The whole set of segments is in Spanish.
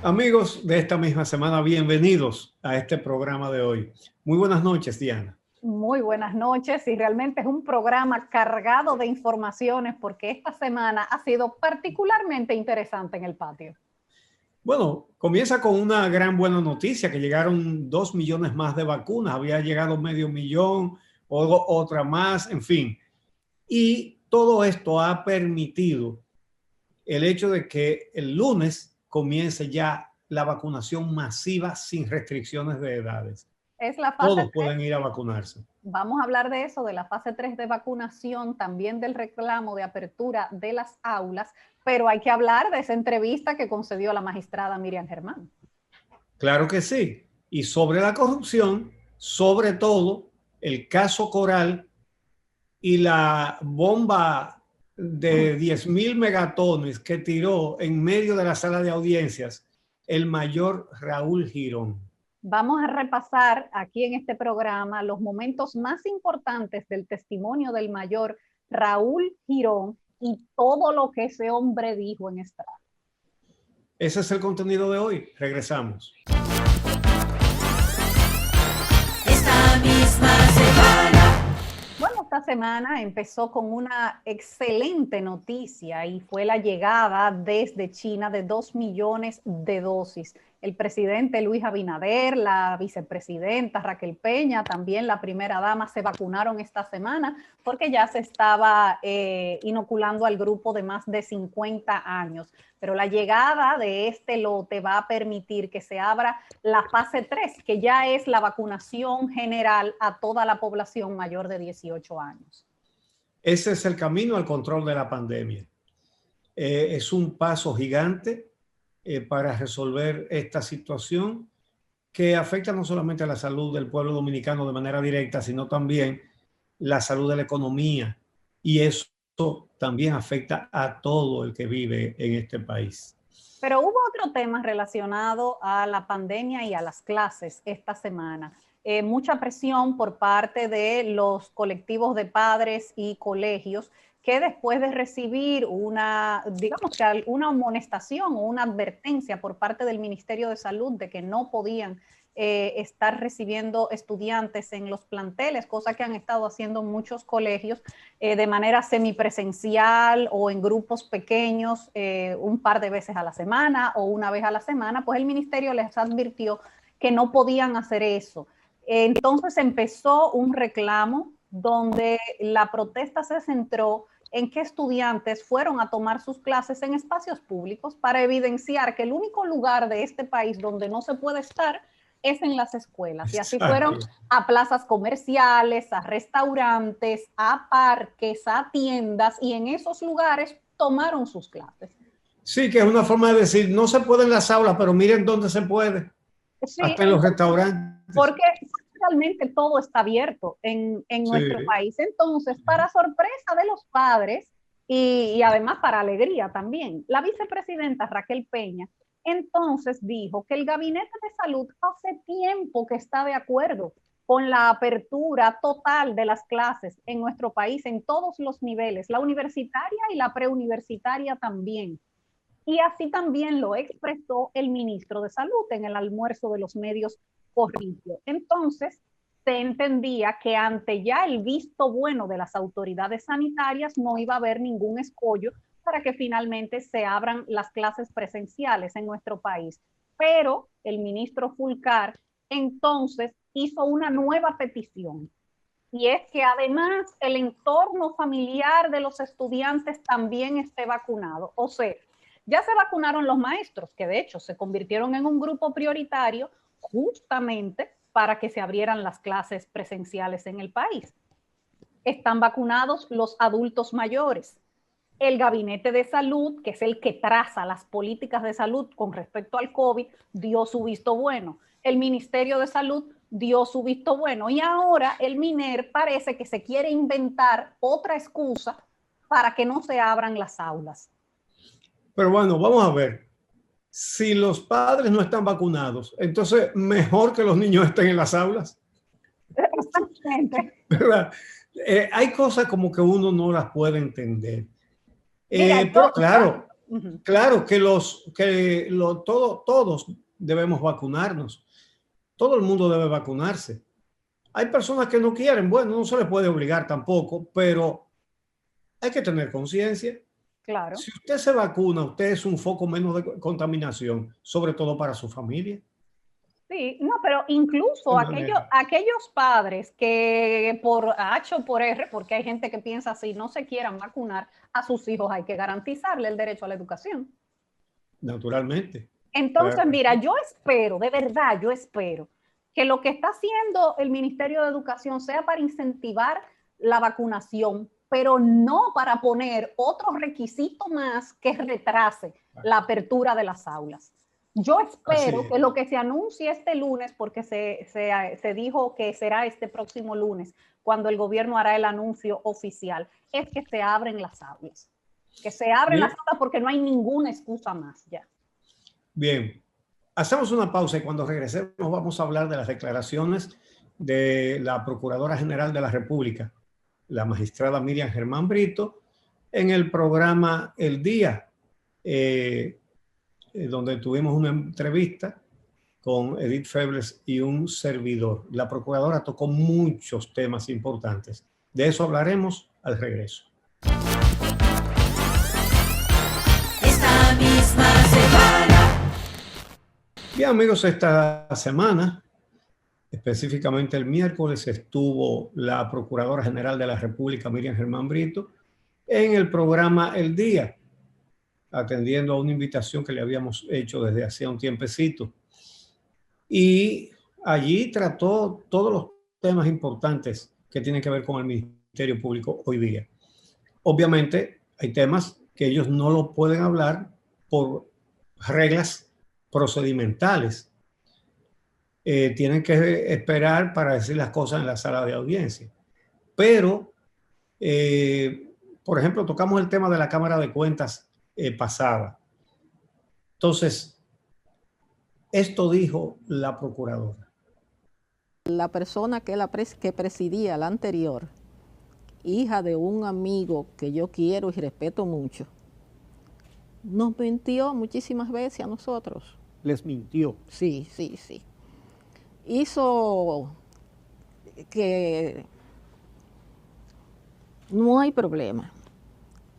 Amigos de esta misma semana, bienvenidos a este programa de hoy. Muy buenas noches, Diana. Muy buenas noches, y realmente es un programa cargado de informaciones porque esta semana ha sido particularmente interesante en el patio. Bueno, comienza con una gran buena noticia, que llegaron 2 millones más de vacunas, había llegado medio millón, otra más, en fin. Y todo esto ha permitido el hecho de que el lunes comience ya la vacunación masiva sin restricciones de edades. Es la fase Todos 3. pueden ir a vacunarse. Vamos a hablar de eso, de la fase 3 de vacunación, también del reclamo de apertura de las aulas, pero hay que hablar de esa entrevista que concedió la magistrada Miriam Germán. Claro que sí. Y sobre la corrupción, sobre todo el caso Coral y la bomba de 10.000 megatones que tiró en medio de la sala de audiencias el mayor Raúl Girón. Vamos a repasar aquí en este programa los momentos más importantes del testimonio del mayor Raúl Girón y todo lo que ese hombre dijo en estrado. Ese es el contenido de hoy. Regresamos. Esta misma semana. Bueno, esta semana empezó con una excelente noticia y fue la llegada desde China de 2 millones de dosis. El presidente Luis Abinader, la vicepresidenta Raquel Peña, también la primera dama se vacunaron esta semana porque ya se estaba inoculando al grupo de más de 50 años. Pero la llegada de este lote va a permitir que se abra la fase 3, que ya es la vacunación general a toda la población mayor de 18 años. Ese es el camino al control de la pandemia. Es un paso gigante para resolver esta situación que afecta no solamente a la salud del pueblo dominicano de manera directa, sino también la salud de la economía. Y eso también afecta a todo el que vive en este país. Pero hubo otro tema relacionado a la pandemia y a las clases esta semana. Mucha presión por parte de los colectivos de padres y colegios que después de recibir una amonestación o una advertencia por parte del Ministerio de Salud de que no podían estar recibiendo estudiantes en los planteles, cosa que han estado haciendo muchos colegios de manera semipresencial o en grupos pequeños un par de veces a la semana o una vez a la semana, pues el ministerio les advirtió que no podían hacer eso. Entonces empezó un reclamo donde la protesta se centró en que estudiantes fueron a tomar sus clases en espacios públicos para evidenciar que el único lugar de este país donde no se puede estar es en las escuelas. Y así fueron a plazas comerciales, a restaurantes, a parques, a tiendas, y en esos lugares tomaron sus clases. Sí, que es una forma de decir, no se puede en las aulas, pero miren dónde se puede. Sí, hasta en los restaurantes. Porque realmente todo está abierto en nuestro país. Entonces, para sorpresa de los padres y además para alegría también, la vicepresidenta Raquel Peña entonces dijo que el Gabinete de Salud hace tiempo que está de acuerdo con la apertura total de las clases en nuestro país en todos los niveles, la universitaria y la preuniversitaria también. Y así también lo expresó el ministro de Salud en el almuerzo de los medios Corrillo. Entonces, se entendía que ante ya el visto bueno de las autoridades sanitarias no iba a haber ningún escollo para que finalmente se abran las clases presenciales en nuestro país. Pero el ministro Fulcar entonces hizo una nueva petición, y es que además el entorno familiar de los estudiantes también esté vacunado. O sea, ya se vacunaron los maestros, que de hecho se convirtieron en un grupo prioritario justamente para que se abrieran las clases presenciales en el país. Están vacunados los adultos mayores. El Gabinete de Salud, que es el que traza las políticas de salud con respecto al COVID, dio su visto bueno. El Ministerio de Salud dio su visto bueno. Y ahora el MINER parece que se quiere inventar otra excusa para que no se abran las aulas. Pero bueno, vamos a ver. Si los padres no están vacunados, entonces mejor que los niños estén en las aulas. Exactamente. ¿Verdad? Hay cosas como que uno no las puede entender. Mira, Pero claro, Claro que todos debemos vacunarnos. Todo el mundo debe vacunarse. Hay personas que no quieren, bueno, no se les puede obligar tampoco, pero hay que tener conciencia. Claro. Si usted se vacuna, usted es un foco menos de contaminación, sobre todo para su familia. Sí, no, pero incluso aquellos padres que por H o por R, porque hay gente que piensa así, no se quieran vacunar, a sus hijos hay que garantizarle el derecho a la educación. Naturalmente. Entonces, claro. Mira, yo espero, de verdad, yo espero que lo que está haciendo el Ministerio de Educación sea para incentivar la vacunación, pero no para poner otro requisito más que retrase la apertura de las aulas. Yo espero que lo que se anuncie este lunes, porque se dijo que será este próximo lunes, cuando el gobierno hará el anuncio oficial, es que se abren las aulas. Que se abren las aulas porque no hay ninguna excusa más ya. Bien, hacemos una pausa y cuando regresemos vamos a hablar de las declaraciones de la Procuradora General de la República, la magistrada Miriam Germán Brito, en el programa El Día, donde tuvimos una entrevista con Edith Febles y un servidor. La procuradora tocó muchos temas importantes. De eso hablaremos al regreso. Esta misma semana. Bien, amigos, esta semana, específicamente el miércoles, estuvo la Procuradora General de la República, Miriam Germán Brito, en el programa El Día, atendiendo a una invitación que le habíamos hecho desde hacía un tiempecito. Y allí trató todos los temas importantes que tienen que ver con el Ministerio Público hoy día. Obviamente hay temas que ellos no lo pueden hablar por reglas procedimentales. Tienen que esperar para decir las cosas en la sala de audiencia. Pero, por ejemplo, tocamos el tema de la Cámara de Cuentas pasada. Entonces, esto dijo la procuradora. La persona que presidía la anterior, hija de un amigo que yo quiero y respeto mucho, nos mintió muchísimas veces a nosotros. ¿Les mintió? Sí. Hizo que no hay problema.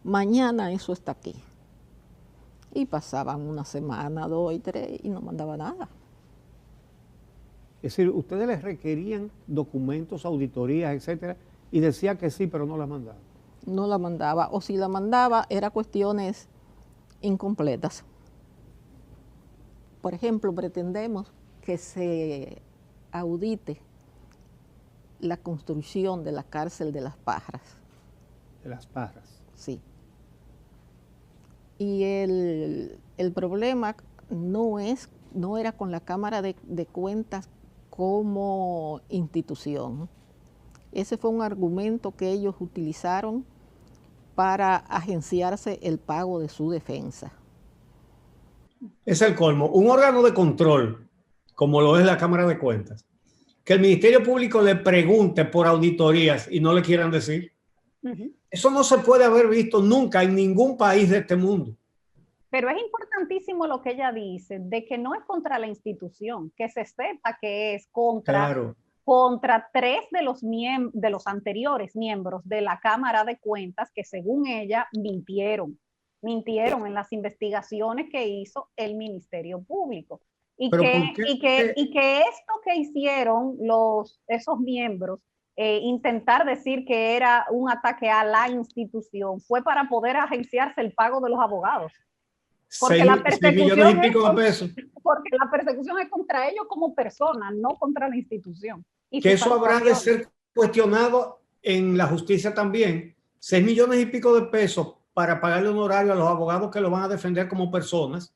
Mañana eso está aquí. Y pasaban una semana, 2 y 3 y no mandaba nada. Es decir, ustedes les requerían documentos, auditorías, etcétera, y decía que sí, pero no la mandaba. No la mandaba, o si la mandaba, eran cuestiones incompletas. Por ejemplo, pretendemos que se audite la construcción de la cárcel de Las Parras. De Las Parras. Sí. Y el problema no era con la Cámara de Cuentas como institución. Ese fue un argumento que ellos utilizaron para agenciarse el pago de su defensa. Es el colmo. Un órgano de control, como lo es la Cámara de Cuentas, que el Ministerio Público le pregunte por auditorías y no le quieran decir. Eso no se puede haber visto nunca en ningún país de este mundo. Pero es importantísimo lo que ella dice, de que no es contra la institución, que se sepa que es contra 3 de los anteriores miembros de la Cámara de Cuentas que, según ella, mintieron en las investigaciones que hizo el Ministerio Público. Y que esto que hicieron esos miembros, intentar decir que era un ataque a la institución, fue para poder agenciarse el pago de los abogados. Porque la persecución es contra ellos como personas, no contra la institución. Y que eso habrá de ser cuestionado en la justicia también. 6 millones y pico de pesos para pagarle honorario a los abogados que lo van a defender como personas.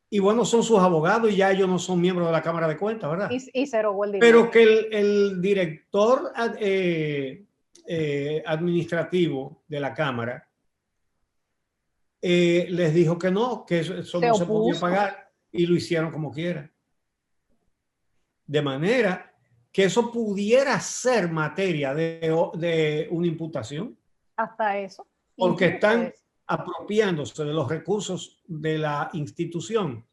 Y bueno, son sus abogados y ya ellos no son miembros de la Cámara de Cuentas, ¿verdad? Y se robó el dinero. Pero que el director administrativo de la Cámara les dijo que no, que eso no se podía pagar y lo hicieron como quiera. De manera que eso pudiera ser materia de una imputación. Hasta eso. Porque apropiándose de los recursos de la institución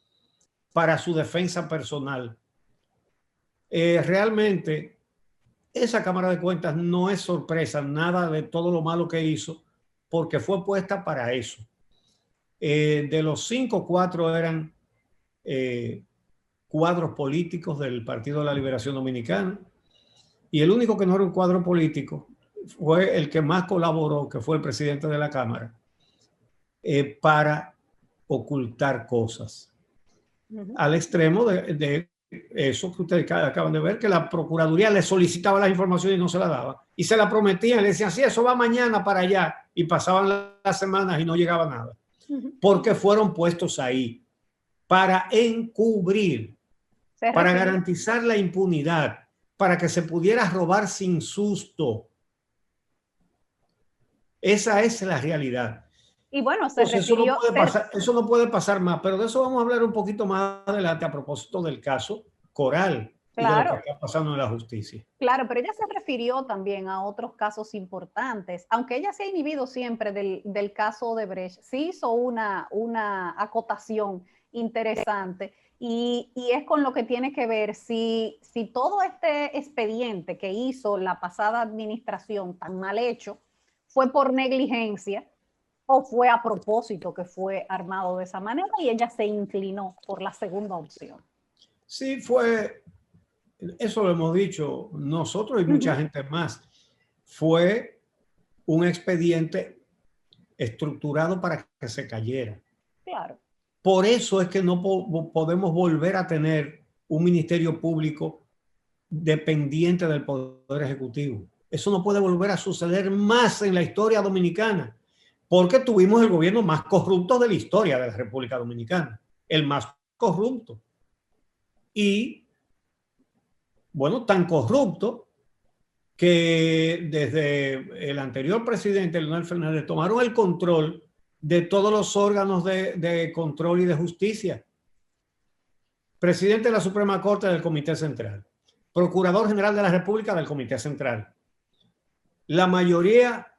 para su defensa personal. Realmente, esa Cámara de Cuentas no es sorpresa, nada de todo lo malo que hizo, porque fue puesta para eso. De los 5, 4 eran cuadros políticos del Partido de la Liberación Dominicana, y el único que no era un cuadro político fue el que más colaboró, que fue el presidente de la Cámara, para ocultar cosas. Al extremo de eso que ustedes acaban de ver, que la Procuraduría le solicitaba la información y no se la daba. Y se la prometían, le decían, sí, eso va mañana para allá. Y pasaban las semanas y no llegaba nada. Porque fueron puestos ahí para encubrir, para garantizar la impunidad, para que se pudiera robar sin susto. Esa es la realidad. Y bueno, eso no puede pasar más, pero de eso vamos a hablar un poquito más adelante a propósito del caso Coral y de lo que está pasando en la justicia. Claro, pero ella se refirió también a otros casos importantes, aunque ella se ha inhibido siempre del caso Odebrecht, sí hizo una acotación interesante y es con lo que tiene que ver si todo este expediente que hizo la pasada administración tan mal hecho fue por negligencia o fue a propósito que fue armado de esa manera, y ella se inclinó por la segunda opción. Sí, eso lo hemos dicho nosotros y mucha gente más, fue un expediente estructurado para que se cayera. Claro. Por eso es que no podemos volver a tener un ministerio público dependiente del Poder Ejecutivo. Eso no puede volver a suceder más en la historia dominicana, porque tuvimos el gobierno más corrupto de la historia de la República Dominicana, el más corrupto. Y, bueno, tan corrupto que desde el anterior presidente, Leonel Fernández, tomaron el control de todos los órganos de control y de justicia. Presidente de la Suprema Corte del Comité Central, Procurador General de la República del Comité Central. La mayoría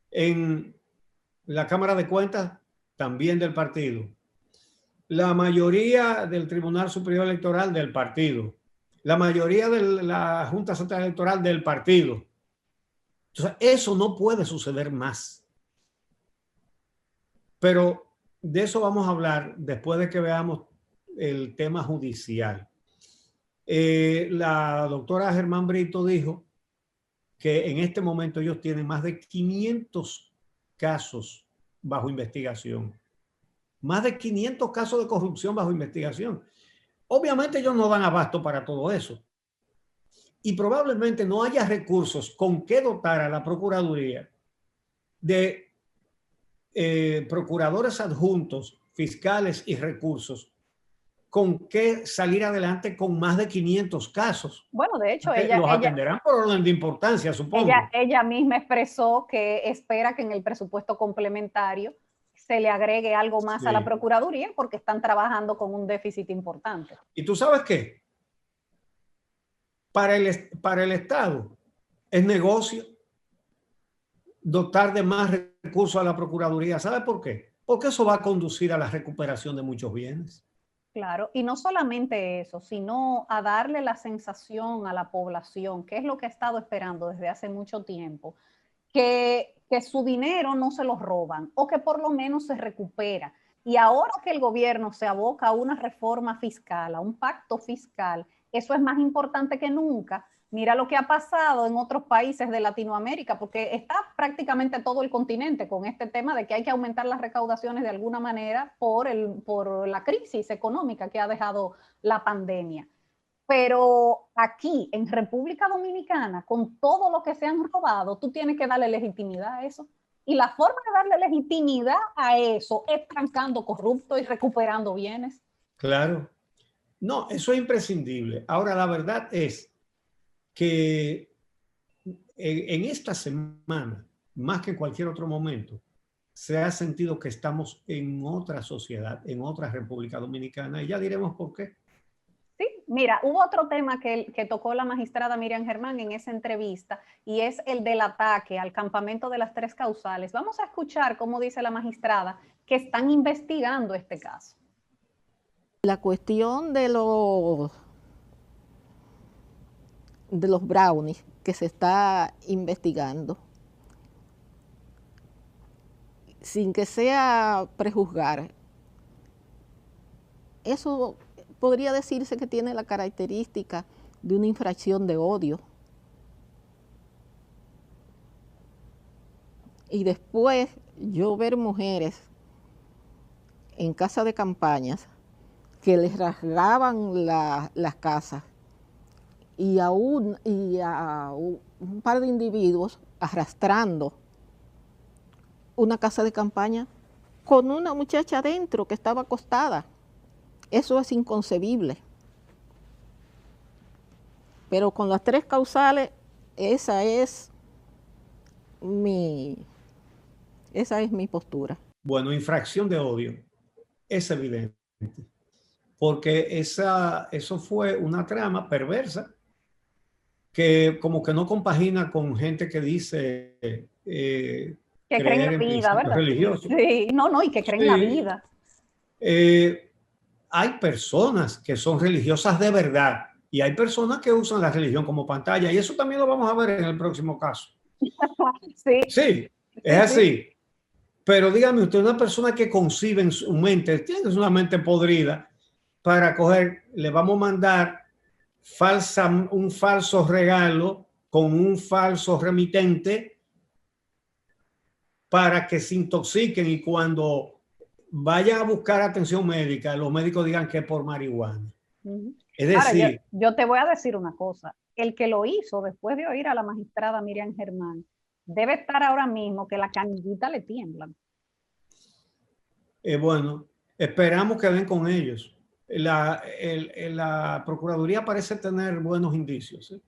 en la Cámara de Cuentas también del partido. La mayoría del Tribunal Superior Electoral del partido. La mayoría de la Junta Central Electoral del partido. Entonces, eso no puede suceder más. Pero de eso vamos a hablar después de que veamos el tema judicial. La doctora Germán Brito dijo que en este momento ellos tienen más de 500 casos bajo investigación. Más de 500 casos de corrupción bajo investigación. Obviamente ellos no dan abasto para todo eso. Y probablemente no haya recursos con que dotar a la Procuraduría de procuradores adjuntos, fiscales y recursos con que salir adelante con más de 500 casos. Bueno, de hecho, los atenderán por orden de importancia, supongo. Ella misma expresó que espera que en el presupuesto complementario se le agregue algo más a la Procuraduría porque están trabajando con un déficit importante. ¿Y tú sabes qué? Para el Estado es negocio dotar de más recursos a la Procuraduría. ¿Sabe por qué? Porque eso va a conducir a la recuperación de muchos bienes. Claro, y no solamente eso, sino a darle la sensación a la población, que es lo que ha estado esperando desde hace mucho tiempo, que su dinero no se lo roban o que por lo menos se recupera. Y ahora que el gobierno se aboca a una reforma fiscal, a un pacto fiscal, eso es más importante que nunca. Mira lo que ha pasado en otros países de Latinoamérica, porque está prácticamente todo el continente con este tema de que hay que aumentar las recaudaciones de alguna manera por la crisis económica que ha dejado la pandemia. Pero aquí, en República Dominicana, con todo lo que se han robado, tú tienes que darle legitimidad a eso. Y la forma de darle legitimidad a eso es trancando corruptos y recuperando bienes. Claro. No, eso es imprescindible. Ahora, la verdad es que en esta semana, más que en cualquier otro momento, se ha sentido que estamos en otra sociedad, en otra República Dominicana, y ya diremos por qué. Sí, Mira, hubo otro tema que tocó la magistrada Miriam Germán en esa entrevista y es el del ataque al campamento de las Tres Causales. Vamos a escuchar cómo dice la magistrada que están investigando este caso. La cuestión de los brownies que se está investigando, sin que sea prejuzgar, eso podría decirse que tiene la característica de una infracción de odio. Y después yo ver mujeres en casa de campañas que les rasgaban las casas y a un par de individuos arrastrando una casa de campaña con una muchacha adentro que estaba acostada. Eso es inconcebible. Pero con las Tres Causales, esa es mi postura. Bueno, infracción de odio es evidente, porque eso fue una trama perversa que como que no compagina con gente que dice que creen en la vida, ¿verdad? Religiosos. Sí, no, y que creen en la vida. Hay personas que son religiosas de verdad y hay personas que usan la religión como pantalla, y eso también lo vamos a ver en el próximo caso. Sí, es así. Pero dígame usted, una persona que concibe en su mente, tiene una mente podrida, para coger, le vamos a mandar un falso regalo con un falso remitente para que se intoxiquen, y cuando vayan a buscar atención médica, los médicos digan que es por marihuana. Es decir, ahora, yo te voy a decir una cosa. El que lo hizo después de oír a la magistrada Miriam Germán debe estar ahora mismo que la canillita le tiemblan. Bueno, esperamos que den con ellos. La Procuraduría parece tener buenos indicios, ¿eh?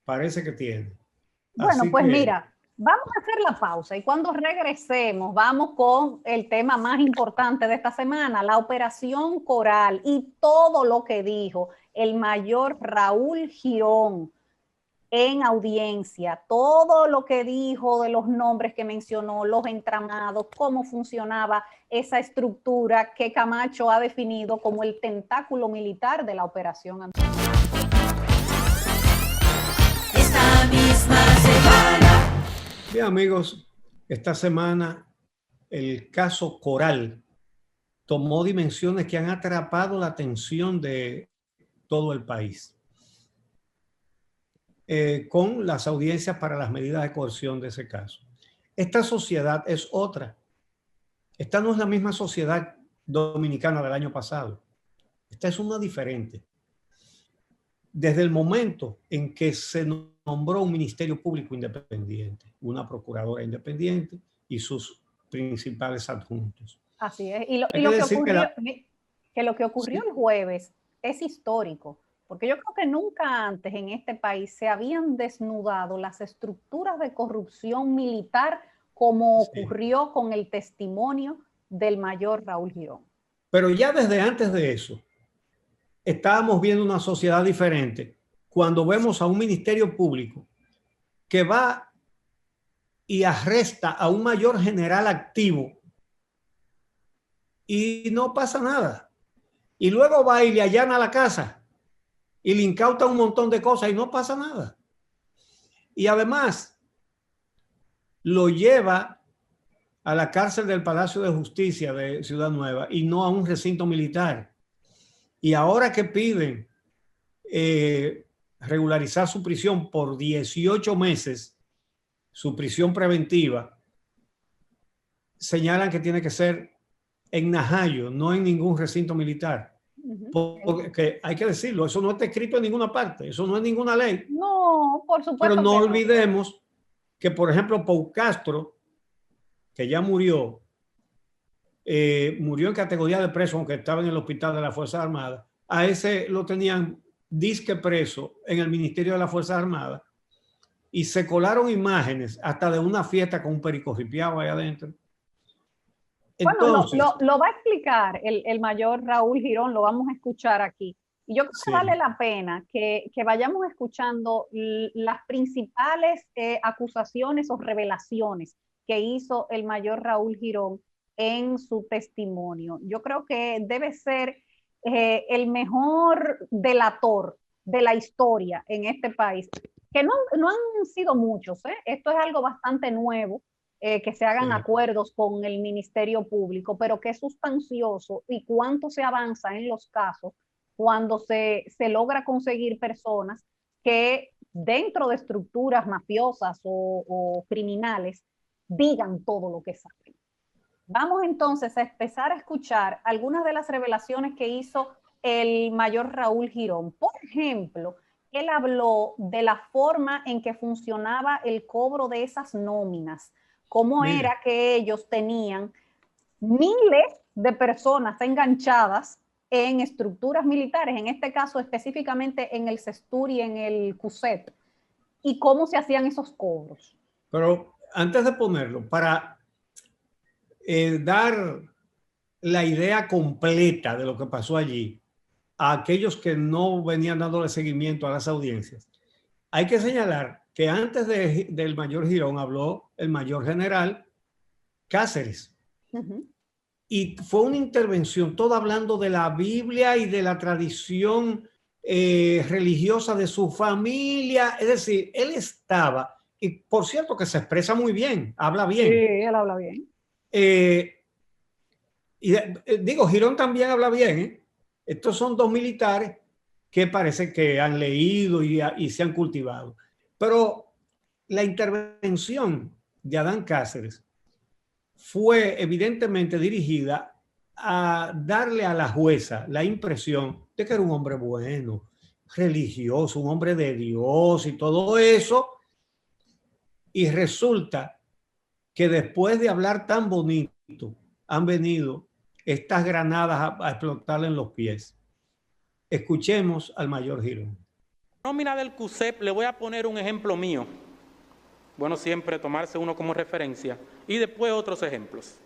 Parece que tiene. Bueno, así pues mira, vamos a hacer la pausa y cuando regresemos vamos con el tema más importante de esta semana, la Operación Coral y todo lo que dijo el mayor Raúl Girón en audiencia, todo lo que dijo de los nombres que mencionó, los entramados, cómo funcionaba esa estructura que Camacho ha definido como el tentáculo militar de la operación. Esta misma semana. Bien, amigos, esta semana el caso Coral tomó dimensiones que han atrapado la atención de todo el país. Con las audiencias para las medidas de coerción de ese caso. Esta sociedad es otra. Esta no es la misma sociedad dominicana del año pasado. Esta es una diferente. Desde el momento en que se nombró un Ministerio Público independiente, una procuradora independiente y sus principales adjuntos. Así es. Y lo que ocurrió el jueves es histórico. Porque yo creo que nunca antes en este país se habían desnudado las estructuras de corrupción militar como ocurrió con el testimonio del mayor Raúl Girón. Pero ya desde antes de eso, estábamos viendo una sociedad diferente cuando vemos a un ministerio público que va y arresta a un mayor general activo y no pasa nada. Y luego va y le allana la casa y le incauta un montón de cosas y no pasa nada. Y además lo lleva a la cárcel del Palacio de Justicia de Ciudad Nueva y no a un recinto militar. Y ahora que piden regularizar su prisión por 18 meses, su prisión preventiva, señalan que tiene que ser en Najayo, no en ningún recinto militar. Porque hay que decirlo, eso no está escrito en ninguna parte, eso no es ninguna ley. No, por supuesto. Pero no olvidemos que, por ejemplo, Pau Castro, que ya murió en categoría de preso, aunque estaba en el hospital de las Fuerzas Armadas, a ese lo tenían disque preso en el Ministerio de las Fuerzas Armadas y se colaron imágenes hasta de una fiesta con un perico ripiado ahí adentro. Entonces, bueno, lo va a explicar el mayor Raúl Girón, lo vamos a escuchar aquí. Y yo creo que vale la pena que vayamos escuchando las principales acusaciones o revelaciones que hizo el mayor Raúl Girón en su testimonio. Yo creo que debe ser el mejor delator de la historia en este país, que no han sido muchos, esto es algo bastante nuevo, que se hagan acuerdos con el Ministerio Público, pero que es sustancioso y cuánto se avanza en los casos cuando se logra conseguir personas que dentro de estructuras mafiosas o criminales digan todo lo que saben. Vamos entonces a empezar a escuchar algunas de las revelaciones que hizo el mayor Raúl Girón. Por ejemplo, él habló de la forma en que funcionaba el cobro de esas nóminas, cómo era que ellos tenían miles de personas enganchadas en estructuras militares, en este caso específicamente en el CESTUR y en el CUSET, y cómo se hacían esos cobros. Pero antes de ponerlo, para dar la idea completa de lo que pasó allí a aquellos que no venían dándole seguimiento a las audiencias, hay que señalar que antes del mayor Girón habló el mayor general Cáceres. Y fue una intervención toda hablando de la Biblia y de la tradición religiosa de su familia. Es decir, él estaba, y por cierto que se expresa muy bien, habla bien. Sí, él habla bien. Digo, Girón también habla bien. Estos son dos militares que parece que han leído y se han cultivado. Pero la intervención de Adán Cáceres fue evidentemente dirigida a darle a la jueza la impresión de que era un hombre bueno, religioso, un hombre de Dios y todo eso. Y resulta que después de hablar tan bonito, han venido estas granadas a explotarle en los pies. Escuchemos al mayor Girón. Nómina del CUSEP, le voy a poner un ejemplo mío. Bueno, siempre tomarse uno como referencia y después otros ejemplos.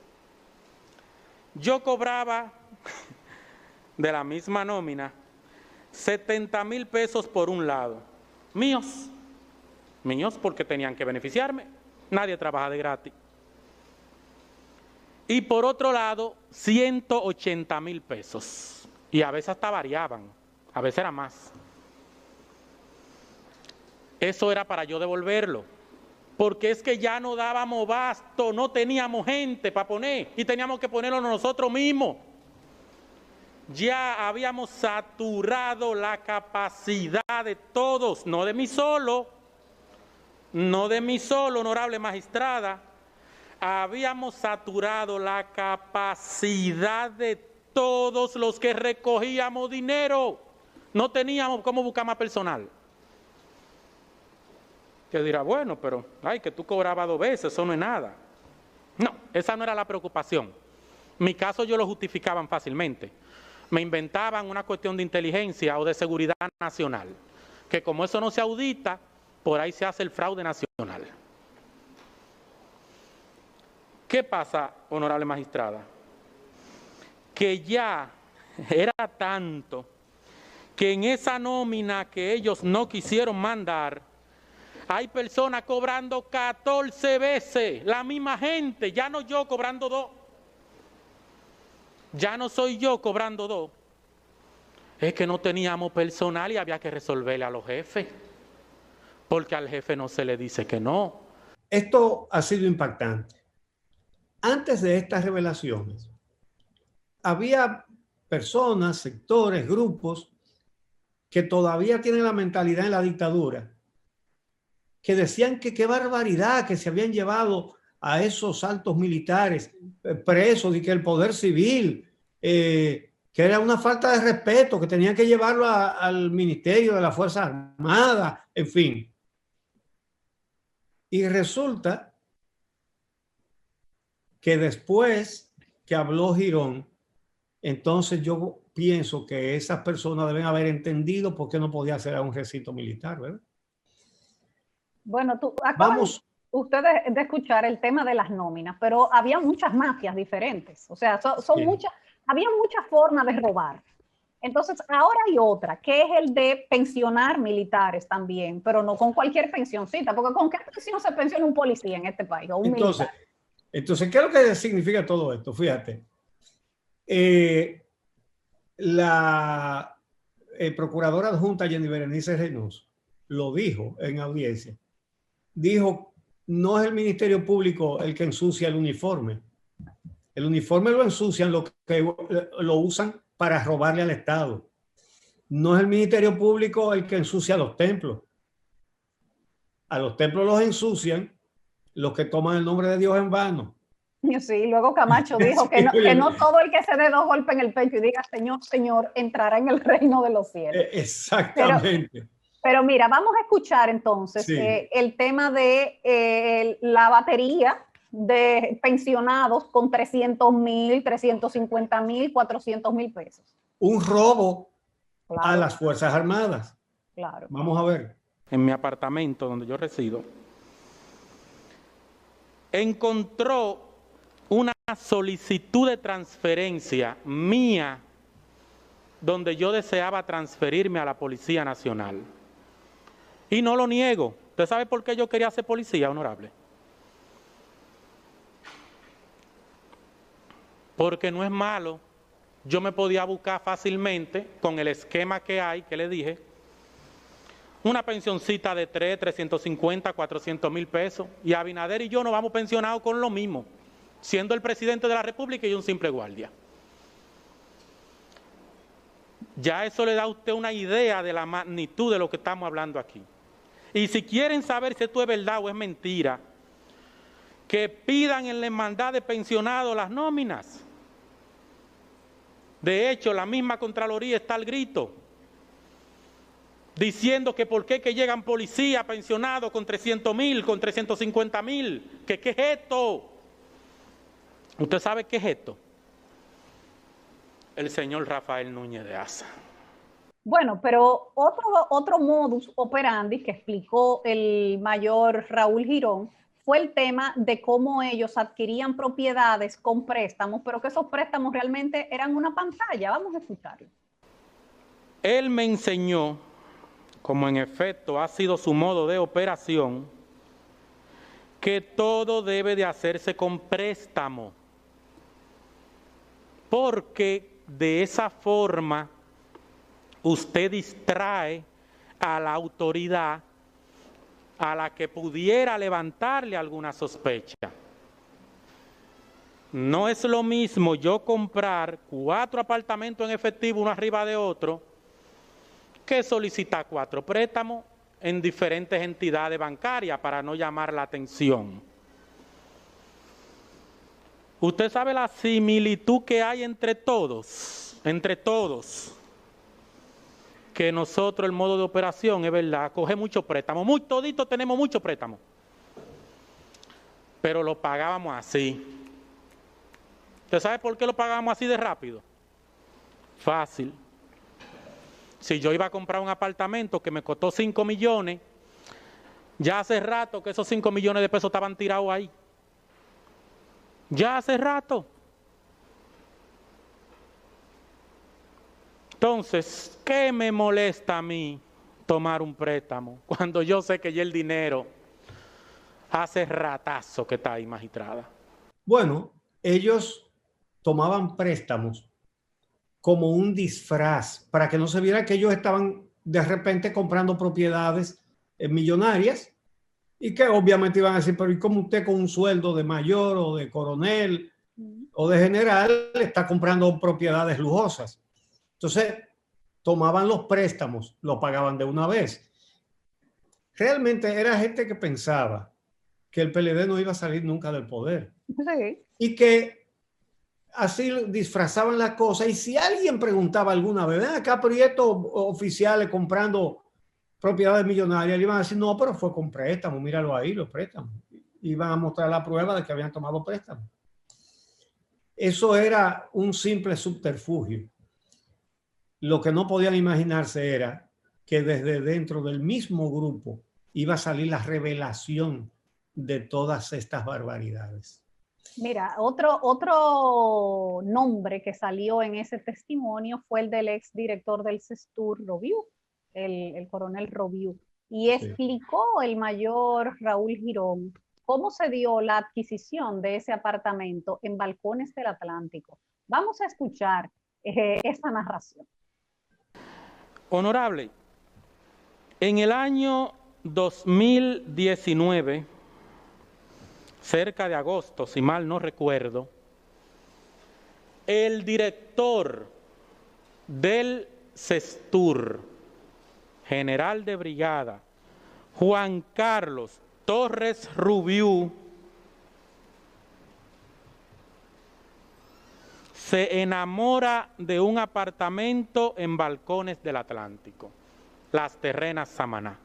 Yo cobraba de la misma nómina 70,000 pesos por un lado. Míos porque tenían que beneficiarme. Nadie trabaja de gratis. Y por otro lado, 180,000 pesos. Y a veces hasta variaban, a veces era más. Eso era para yo devolverlo. Porque es que ya no dábamos basto, no teníamos gente para poner y teníamos que ponerlo nosotros mismos. Ya habíamos saturado la capacidad de todos, no de mí solo, honorable magistrada. Habíamos saturado la capacidad de todos los que recogíamos dinero. No teníamos cómo buscar más personal. Que dirá, bueno, pero que tú cobrabas 2 veces, eso no es nada. No, esa no era la preocupación. Mi caso yo lo justificaban fácilmente. Me inventaban una cuestión de inteligencia o de seguridad nacional, que como eso no se audita, por ahí se hace el fraude nacional. ¿Qué pasa, honorable magistrada? Que ya era tanto que en esa nómina que ellos no quisieron mandar, hay personas cobrando 14 veces, la misma gente, ya no yo cobrando 2. Ya no soy yo cobrando 2. Es que no teníamos personal y había que resolverle a los jefes, porque al jefe no se le dice que no. Esto ha sido impactante. Antes de estas revelaciones, había personas, sectores, grupos que todavía tienen la mentalidad en la dictadura, que decían que qué barbaridad que se habían llevado a esos altos militares presos y que el poder civil, que era una falta de respeto, que tenían que llevarlo al Ministerio de las Fuerzas Armadas, en fin. Y resulta que después que habló Girón, entonces yo pienso que esas personas deben haber entendido por qué no podía ser a un recinto militar, ¿verdad? Bueno, ustedes de escuchar el tema de las nóminas, pero había muchas mafias diferentes. O sea, había muchas formas de robar. Entonces, ahora hay otra, que es el de pensionar militares también, pero no con cualquier pensioncita, porque ¿con qué pensión se pensiona un policía en este país o un militar? Entonces, ¿qué es lo que significa todo esto? Fíjate, la procuradora adjunta Jenny Berenice Reynoso lo dijo en audiencia. Dijo, no es el Ministerio Público el que ensucia el uniforme. El uniforme lo ensucian los que lo usan para robarle al Estado. No es el Ministerio Público el que ensucia los templos. A los templos los ensucian los que toman el nombre de Dios en vano. Sí, luego Camacho dijo que no todo el que se dé 2 golpes en el pecho y diga Señor, Señor, entrará en el reino de los cielos. Exactamente. Pero mira, vamos a escuchar entonces el tema de la batería de pensionados con 300,000, 350,000, 400,000 pesos. Un robo a las Fuerzas Armadas. Claro. Vamos a ver. En mi apartamento donde yo resido, encontró una solicitud de transferencia mía donde yo deseaba transferirme a la Policía Nacional. Y no lo niego. ¿Usted sabe por qué yo quería ser policía, honorable? Porque no es malo. Yo me podía buscar fácilmente con el esquema que hay, que le dije, una pensioncita de 350, 400,000 pesos. Y Abinader y yo nos vamos pensionados con lo mismo, siendo el presidente de la República y un simple guardia. Ya eso le da a usted una idea de la magnitud de lo que estamos hablando aquí. Y si quieren saber si esto es verdad o es mentira, que pidan en la hermandad de pensionados las nóminas. De hecho, la misma Contraloría está al grito, diciendo que por qué que llegan policías pensionados con 300,000, con 350,000, que qué es esto. ¿Usted sabe qué es esto? El señor Rafael Núñez de Asa. Bueno, pero otro modus operandi que explicó el mayor Raúl Girón fue el tema de cómo ellos adquirían propiedades con préstamos, pero que esos préstamos realmente eran una pantalla. Vamos a escucharlo. Él me enseñó, como en efecto ha sido su modo de operación, que todo debe de hacerse con préstamo, porque de esa forma usted distrae a la autoridad a la que pudiera levantarle alguna sospecha. No es lo mismo yo comprar 4 apartamentos en efectivo uno arriba de otro que solicitar 4 préstamos en diferentes entidades bancarias para no llamar la atención. Usted sabe la similitud que hay entre todos, que nosotros el modo de operación es verdad, coge mucho préstamo, muy todito tenemos mucho préstamo, pero lo pagábamos así. ¿Usted sabe por qué lo pagábamos así de rápido? Fácil. Si yo iba a comprar un apartamento que me costó 5 millones, ya hace rato que esos 5 millones de pesos estaban tirados ahí. Ya hace rato. Entonces, ¿qué me molesta a mí tomar un préstamo cuando yo sé que ya el dinero hace ratazo que está ahí, magistrada? Bueno, ellos tomaban préstamos como un disfraz para que no se viera que ellos estaban de repente comprando propiedades millonarias y que obviamente iban a decir, pero ¿y cómo usted con un sueldo de mayor o de coronel o de general está comprando propiedades lujosas? Entonces, tomaban los préstamos, lo pagaban de una vez. Realmente era gente que pensaba que el PLD no iba a salir nunca del poder. Sí. Y que así disfrazaban las cosas. Y si alguien preguntaba alguna vez, ven acá, pero ¿y estos oficiales comprando propiedades millonarias? Le iban a decir, no, pero fue con préstamo, míralo ahí, los préstamos. Iban a mostrar la prueba de que habían tomado préstamos. Eso era un simple subterfugio. Lo que no podían imaginarse era que desde dentro del mismo grupo iba a salir la revelación de todas estas barbaridades. Mira, otro nombre que salió en ese testimonio fue el del ex director del CESTUR, Robiú, el coronel Robiú, y explicó el mayor Raúl Girón cómo se dio la adquisición de ese apartamento en Balcones del Atlántico. Vamos a escuchar esa narración. Honorable, en el año 2019, cerca de agosto, si mal no recuerdo, el director del CESTUR, general de brigada, Juan Carlos Torres Robiú, se enamora de un apartamento en Balcones del Atlántico, Las Terrenas, Samaná.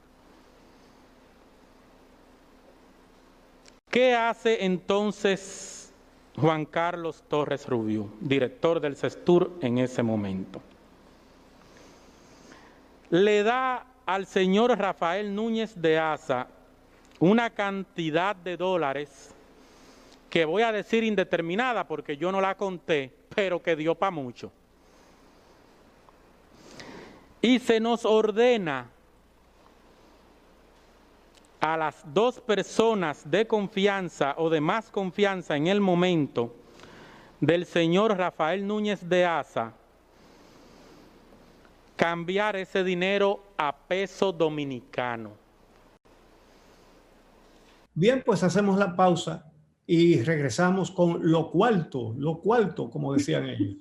¿Qué hace entonces Juan Carlos Torres Robiú, director del CESTUR en ese momento? Le da al señor Rafael Núñez de Asa una cantidad de dólares que voy a decir indeterminada porque yo no la conté, pero que dio para mucho. Y se nos ordena a las dos personas de confianza o de más confianza en el momento del señor Rafael Núñez de Asa cambiar ese dinero a peso dominicano. Bien, pues hacemos la pausa y regresamos con lo cuarto, como decían ellos.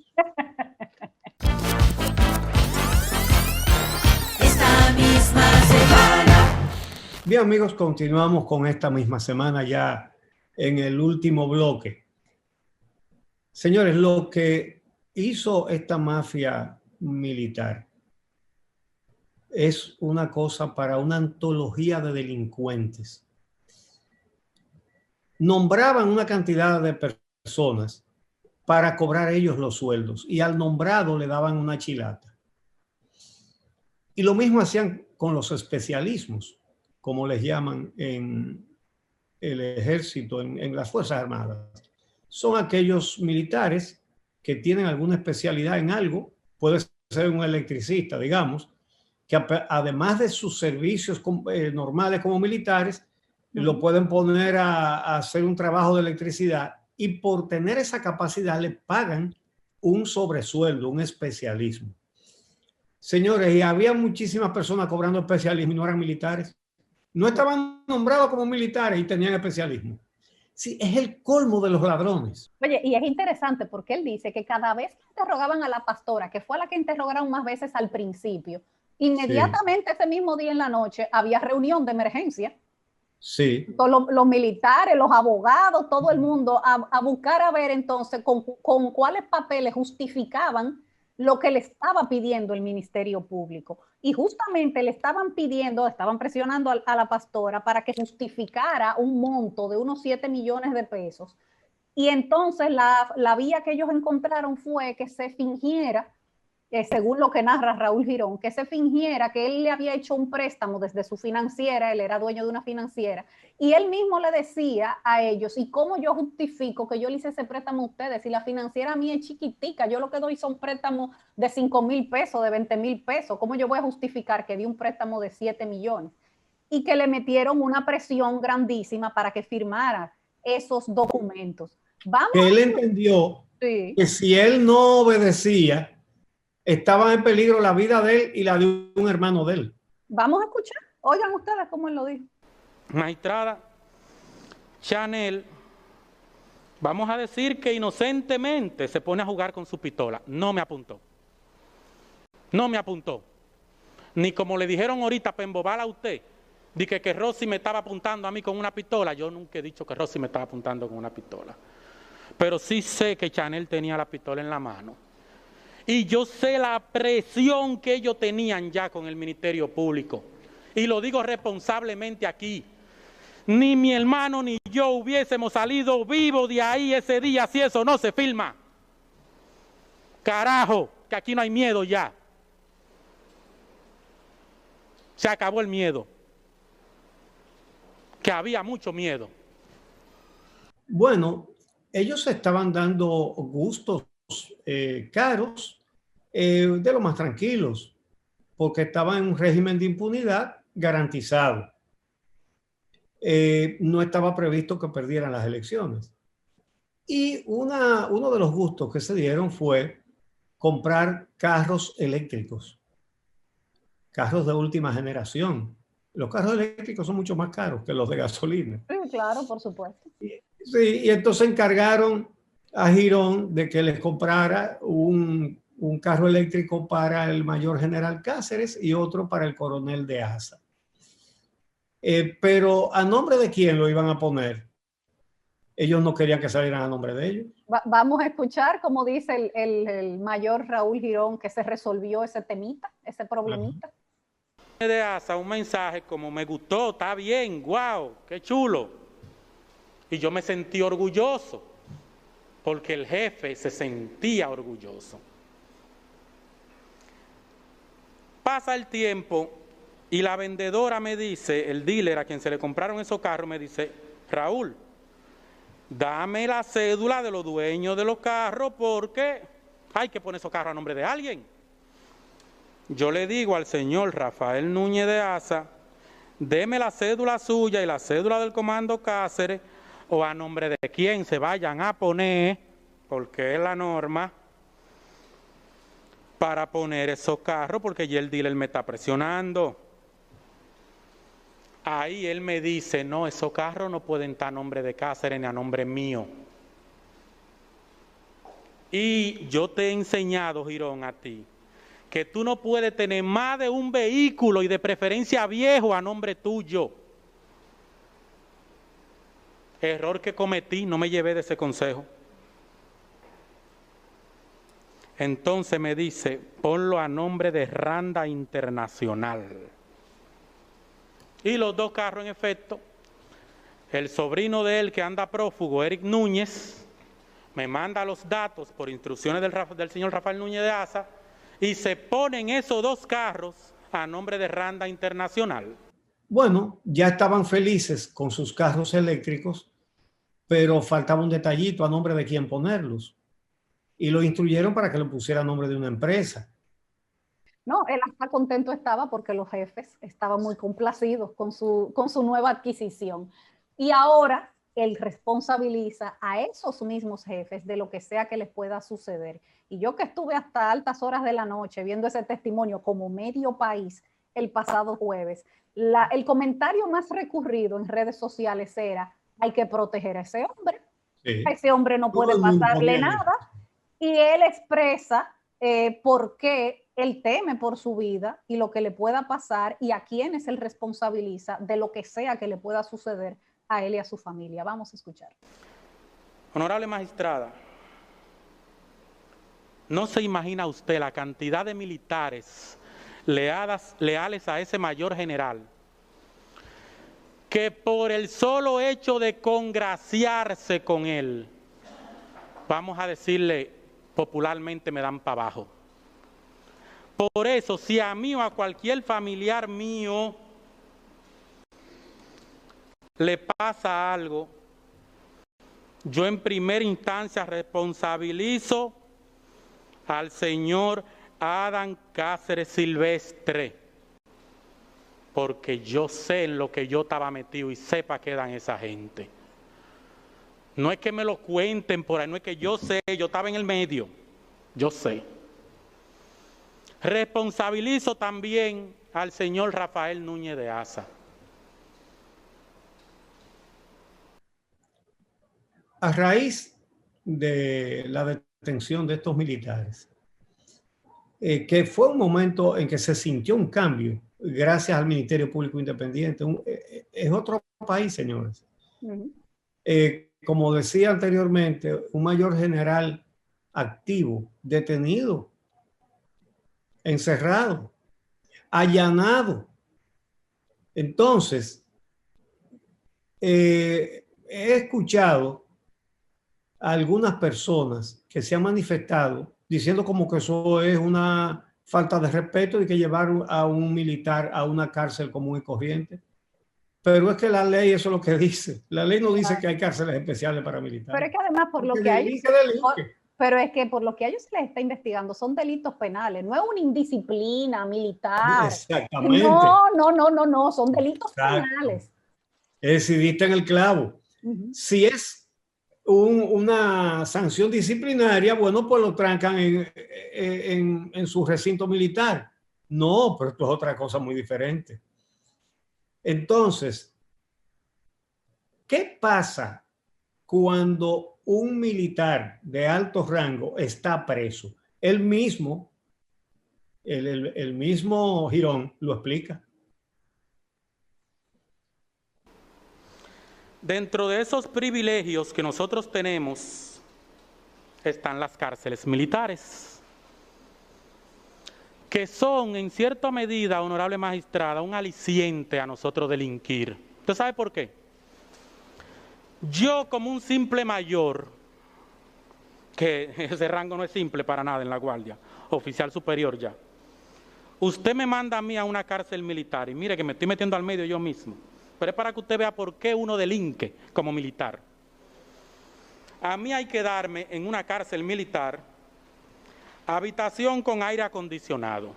Esta misma semana. Bien, amigos, continuamos con esta misma semana ya en el último bloque. Señores, lo que hizo esta mafia militar es una cosa para una antología de delincuentes. Nombraban una cantidad de personas para cobrar ellos los sueldos y al nombrado le daban una chilata. Y lo mismo hacían con los especialismos, como les llaman en el ejército, en las Fuerzas Armadas. Son aquellos militares que tienen alguna especialidad en algo, puede ser un electricista, digamos, que además de sus servicios normales como militares, lo pueden poner a hacer un trabajo de electricidad y por tener esa capacidad le pagan un sobresueldo, un especialismo. Señores, y había muchísimas personas cobrando especialismo y no eran militares. No estaban nombrados como militares y tenían especialismo. Sí, es el colmo de los ladrones. Oye, y es interesante porque él dice que cada vez que interrogaban a la pastora, que fue a la que interrogaron más veces al principio, inmediatamente ese mismo día en la noche había reunión de emergencia. Sí. Todos los militares, los abogados, todo el mundo a buscar a ver entonces con cuáles papeles justificaban lo que le estaba pidiendo el Ministerio Público. Y justamente le estaban pidiendo, estaban presionando a la pastora para que justificara un monto de unos 7 millones de pesos. Y entonces la vía que ellos encontraron fue que se fingiera, según lo que narra Raúl Girón, que se fingiera que él le había hecho un préstamo desde su financiera, él era dueño de una financiera, y él mismo le decía a ellos, ¿y cómo yo justifico que yo le hice ese préstamo a ustedes? Si la financiera mía es chiquitica, yo lo que doy son préstamos de 5,000 pesos, de 20,000 pesos, ¿cómo yo voy a justificar que di un préstamo de 7 millones? Y que le metieron una presión grandísima para que firmara esos documentos. Que él entendió que si él no obedecía, estaba en peligro la vida de él y la de un hermano de él. Vamos a escuchar. Oigan ustedes cómo él lo dijo. Magistrada Chanel, vamos a decir que inocentemente se pone a jugar con su pistola. No me apuntó. No me apuntó. Ni como le dijeron ahorita para embobar a usted, de que Rosy me estaba apuntando a mí con una pistola. Yo nunca he dicho que Rosy me estaba apuntando con una pistola. Pero sí sé que Chanel tenía la pistola en la mano. Y yo sé la presión que ellos tenían ya con el Ministerio Público. Y lo digo responsablemente aquí. Ni mi hermano ni yo hubiésemos salido vivos de ahí ese día si eso no se filma. Carajo, que aquí no hay miedo ya. Se acabó el miedo. Que había mucho miedo. Bueno, ellos se estaban dando gustos caros de los más tranquilos, porque estaban en un régimen de impunidad garantizado. No estaba previsto que perdieran las elecciones. Y uno de los gustos que se dieron fue comprar carros eléctricos, carros de última generación. Los carros eléctricos son mucho más caros que los de gasolina. Sí, claro, por supuesto. Sí, y entonces encargaron a Girón de que les comprara un carro eléctrico para el mayor general Cáceres y otro para el coronel de Asa. Pero ¿a nombre de quién lo iban a poner? Ellos no querían que salieran a nombre de ellos. Vamos a escuchar cómo dice el mayor Raúl Girón que se resolvió ese temita, ese problemita. De Asa un mensaje como me gustó, está bien, wow, qué chulo. Y yo me sentí orgulloso, porque el jefe se sentía orgulloso. Pasa el tiempo y la vendedora me dice, el dealer a quien se le compraron esos carros, me dice, Raúl, dame la cédula de los dueños de los carros porque hay que poner esos carros a nombre de alguien. Yo le digo al señor Rafael Núñez de Asa, deme la cédula suya y la cédula del comando Cáceres, o a nombre de quien se vayan a poner, porque es la norma, para poner esos carros, porque ya el dealer me está presionando. Ahí él me dice, no, esos carros no pueden estar a nombre de Cáceres ni a nombre mío. Y yo te he enseñado, Girón, a ti, que tú no puedes tener más de un vehículo y de preferencia viejo a nombre tuyo. Error que cometí, no me llevé de ese consejo. Entonces me dice, ponlo a nombre de Randa Internacional. Y los dos carros, en efecto, el sobrino de él que anda prófugo, Eric Núñez, me manda los datos por instrucciones del señor Rafael Núñez de Asa, y se ponen esos dos carros a nombre de Randa Internacional. Bueno, ya estaban felices con sus carros eléctricos, pero faltaba un detallito a nombre de quién ponerlos. Y lo instruyeron para que lo pusiera a nombre de una empresa. No, él hasta contento estaba porque los jefes estaban muy complacidos con su nueva adquisición. Y ahora él responsabiliza a esos mismos jefes de lo que sea que les pueda suceder. Y yo que estuve hasta altas horas de la noche viendo ese testimonio como medio país el pasado jueves, el comentario más recurrido en redes sociales era, hay que proteger a ese hombre. Sí. A ese hombre no puede pasarle nada. Y él expresa por qué él teme por su vida y lo que le pueda pasar y a quienes él responsabiliza de lo que sea que le pueda suceder a él y a su familia. Vamos a escuchar. Honorable magistrada, no se imagina usted la cantidad de militares leales a ese mayor general que por el solo hecho de congraciarse con él, vamos a decirle popularmente, me dan para abajo. Por eso, si a mí o a cualquier familiar mío le pasa algo, yo en primera instancia responsabilizo al señor Adán Cáceres Silvestre, porque yo sé en lo que yo estaba metido y sé para qué dan esa gente. No es que me lo cuenten por ahí, no es que yo sé, yo estaba en el medio, yo sé. Responsabilizo también al señor Rafael Núñez de Asa. A raíz de la detención de estos militares, que fue un momento en que se sintió un cambio gracias al Ministerio Público Independiente, es otro país, señores. Como decía anteriormente, un mayor general activo, detenido, encerrado, allanado. Entonces, he escuchado a algunas personas que se han manifestado diciendo como que eso es una falta de respeto y que llevar a un militar a una cárcel común y corriente. Pero es que la ley eso es lo que dice. La ley no dice que hay cárceles especiales para militares. Pero es que además por lo que hay... Pero es que por lo que a ellos se les está investigando son delitos penales, no es una indisciplina militar. Exactamente. No, son delitos penales. Es decir, diste en el clavo. Si es una sanción disciplinaria, bueno, pues lo trancan en su recinto militar. No, pero esto es otra cosa muy diferente. Entonces, ¿qué pasa cuando un militar de alto rango está preso? Él mismo, el mismo Girón lo explica. Dentro de esos privilegios que nosotros tenemos están las cárceles militares, que son en cierta medida, honorable magistrada, un aliciente a nosotros delinquir. ¿Usted sabe por qué? Yo, como un simple mayor, que ese rango no es simple para nada en la guardia, oficial superior ya, usted me manda a mí a una cárcel militar y mire que me estoy metiendo al medio yo mismo, pero es para que usted vea por qué uno delinque como militar. A mí hay que darme en una cárcel militar habitación con aire acondicionado,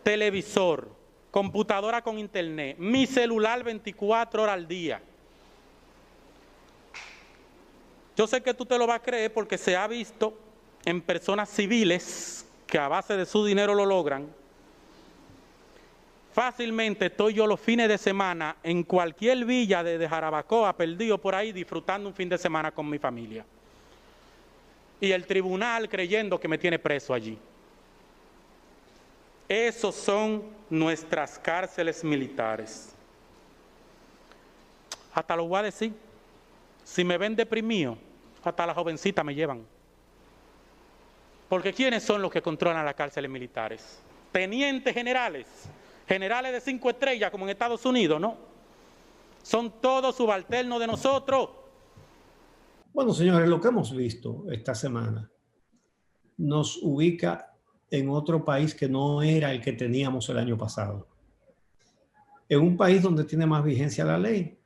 televisor, computadora con internet, mi celular 24 horas al día. Yo sé que tú te lo vas a creer porque se ha visto en personas civiles que a base de su dinero lo logran. Fácilmente estoy yo los fines de semana en cualquier villa de Jarabacoa, perdido por ahí, disfrutando un fin de semana con mi familia. Y el tribunal creyendo que me tiene preso allí. Esos son nuestras cárceles militares. Hasta lo voy a decir. Si me ven deprimido, hasta las jovencitas me llevan. Porque ¿quiénes son los que controlan las cárceles militares? Tenientes generales, generales de 5 estrellas como en Estados Unidos, ¿no? Son todos subalternos de nosotros. Bueno, señores, lo que hemos visto esta semana nos ubica en otro país que no era el que teníamos el año pasado. En un país donde tiene más vigencia la ley,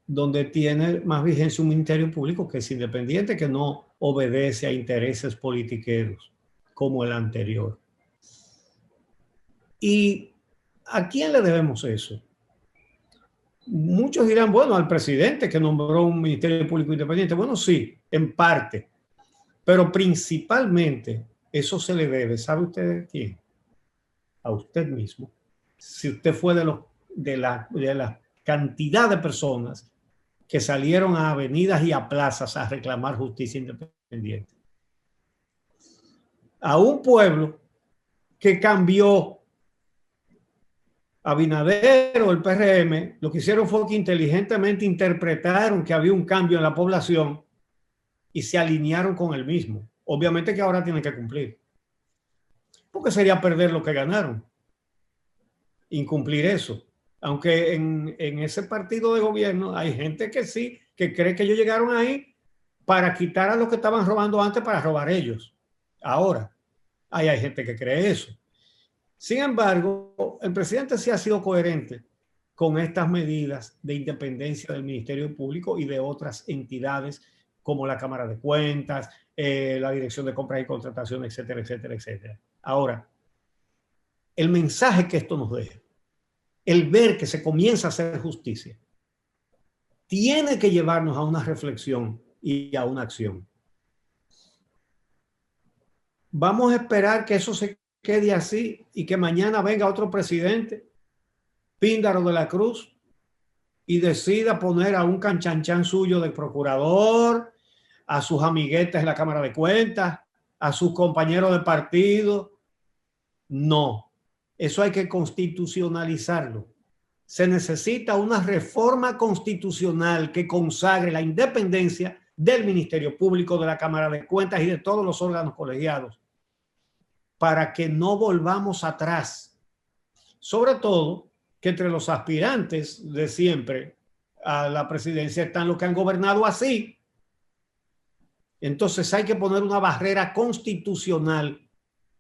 donde tiene más vigencia un ministerio público que es independiente, que no obedece a intereses politiqueros como el anterior. ¿Y a quién le debemos eso? Muchos dirán, bueno, al presidente que nombró un ministerio público independiente. Bueno, sí, en parte, pero principalmente eso se le debe, ¿sabe usted a quién? A usted mismo. Si usted fue de la cantidad de personas que salieron a avenidas y a plazas a reclamar justicia independiente. A un pueblo que cambió. Abinader o el PRM, lo que hicieron fue que inteligentemente interpretaron que había un cambio en la población y se alinearon con el mismo. Obviamente que ahora tienen que cumplir. Porque sería perder lo que ganaron. Incumplir eso. Aunque en ese partido de gobierno hay gente que sí, que cree que ellos llegaron ahí para quitar a los que estaban robando antes para robar ellos. Ahora, ahí hay gente que cree eso. Sin embargo, el presidente sí ha sido coherente con estas medidas de independencia del Ministerio Público y de otras entidades como la Cámara de Cuentas, la Dirección de Compras y Contrataciones, etcétera, etcétera, etcétera. Ahora, el mensaje que esto nos deja, el ver que se comienza a hacer justicia, tiene que llevarnos a una reflexión y a una acción. Vamos a esperar que eso se quede así y que mañana venga otro presidente, Píndaro de la Cruz, y decida poner a un canchanchan suyo de procurador, a sus amiguetes en la Cámara de Cuentas, a sus compañeros de partido. No, eso hay que constitucionalizarlo. Se necesita una reforma constitucional que consagre la independencia del Ministerio Público, de la Cámara de Cuentas y de todos los órganos colegiados, para que no volvamos atrás. Sobre todo que entre los aspirantes de siempre a la presidencia están los que han gobernado así. Entonces hay que poner una barrera constitucional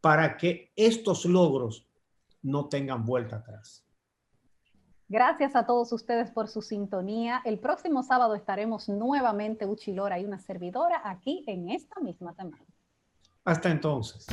para que estos logros no tengan vuelta atrás. Gracias a todos ustedes por su sintonía. El próximo sábado estaremos nuevamente Uchi Lora y una servidora aquí en esta misma semana. Hasta entonces.